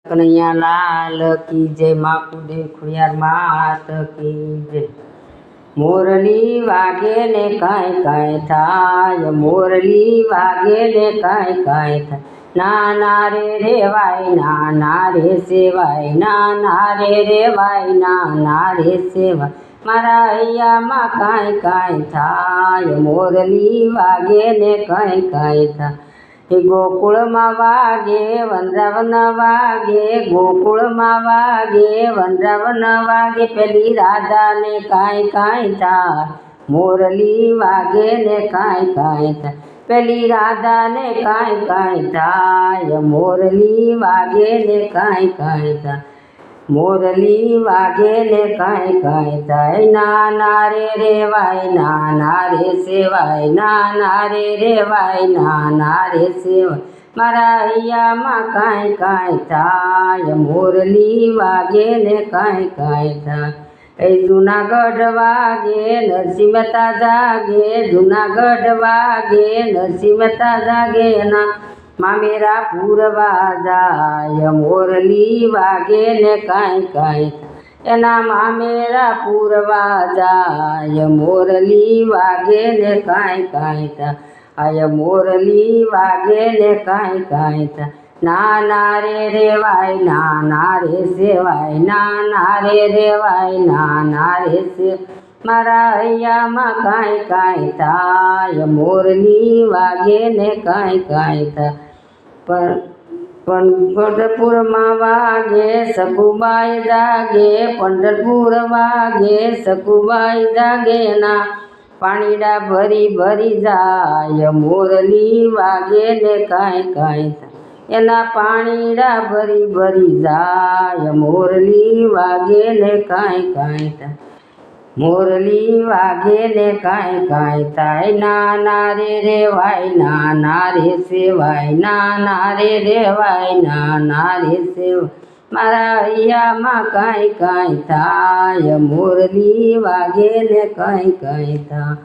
કનૈયા લાલ કી જય મા કુડે ખુડિયાર માત કી જય। મોરલી વાગે ને કાંઈ કાંઈ થાય, મોરલી વાગે ને કાંઈ કાંઈ થાય। નાના રે રેવાય નાના રે સેવાય, નાના રે રેવાય નાના રે સેવાય, મારા હૈયામાં કાંઈ કાંઈ થાય, મોરલી વાગે ને કાંઈ કાંઈ થાય। ગોકુળમાં વાગે વનરાવન વાગે, ગોકુળમાં વાગે વનરાવન વાગે, પેલી રાધાને કાંઈ કાંઈ થાય, મોરલી વાગે ને કાંઈ કાંઈ થાય। પેલી રાધાને કાંઈ કાંઈ થાય, મોરલી વાગે ને કાંઈ કાંઈ થાય, મોરલી વાગે ને કાંઈ કાંઈ થાય। નાના રે રેવાય નાના રે સેવાય, નાના રે રેવાય નાના રે સેવાય, મારા હૈયામાં કાંઈ કાંઈ થાય, મોરલી વાગે ને કાંઈ કાંઈ થાય। જુનાગઢ વાગે નરસિંહ મહેતા જાગે, જુનાગઢ વાગે નરસિંહ મહેતા જાગે, એના મામેરા પૂરવા જાય, મોરલી વાગે ને કાંઈ કાંઈ થાય, એના મામેરા પૂરવા જાય, મોરલી વાગે ને કાંઈ કાંઈ થાય, આય મોરલી વાગે ને કાંઈ કાંઈ થાય। નાના રે રેવાય નાના રે સેવાય, નાના રે રેવાય નાના રે સેવાય, મારા હૈયામાં કાંઈ કાંઈ થાય, મોરલી વાગે ને કાંઈ કાંઈ થાય। પંઢરપુરમાં વાગે સકુબાઈ જાગે, પંઢરપુર વાગે સકુબાઈ જાગે, ના પાણીડા ભરી ભરી જાય, મોરલી વાગે ને કાંઈ કાંઈ થાય, એના પાણીડા ભરી ભરી જાય, મોરલી વાગે ને કાંઈ કાંઈ થાય, મોરલી વાગે ને કાંઈ કાંઈ થાય। નાના રે રેવાય નાના રે સેવાય, નાના રે રેવાય નાના રે સેવાય, મારા હૈયામાં કાંઈ કાંઈ થાય, મોરલી વાગે ને કાંઈ કાંઈ થાય,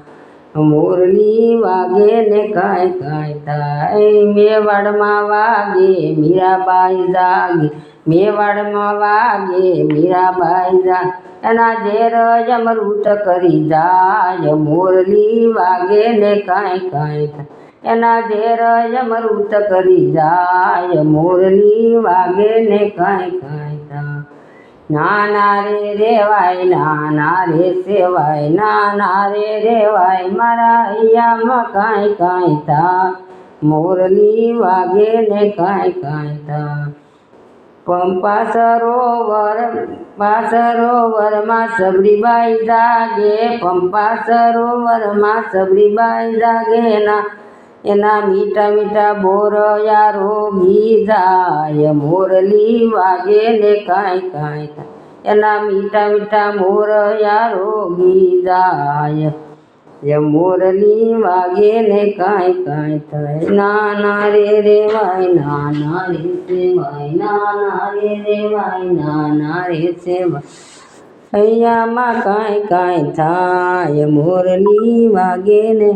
મોરલી વાગે ને કાંઈ કાંઈ થાય। મેવાડમાં વાગે મીરાબાઈ જાગે, મેવાડમાં વાગે મીરાબાઈ જાગે, એના ઝેર અમૃત કરી જાય, મોરલી વાગે ને કાંઈ કાંઈ થાય, એના ઝેર અમૃત કરી જાય, મોરલી વાગે ને કાંઈ કાંઈ થાય। નાના રે રેવાય નાના રે સેવાય, નાના રે રેવાય, મારા હૈયામાં કાંઈ કાંઈ થાય, મોરલી વાગે ને કાંઈ કાંઈ થાય। પંપા સરોવરમાં સબરીબાઈ જાગે, પંપા સરોવરમાં સબરીબાઈ જાગે, એના મીઠા મીઠા બોરયા રોગી જાય, મોરલી વાગે ને કાંઈ કાંઈ થાય, એના મીઠા મીઠા મોરયા રોગી જાય, મોરલી વાગે ને કાંઈ કાંઈ થાય। નાના રે રેવાય નાના રે સેવાય, નાના રે રેવાય નાના રે સેવાય, હૈયામાં કાંઈ કાંઈ થાય, મોરલી વાગે ને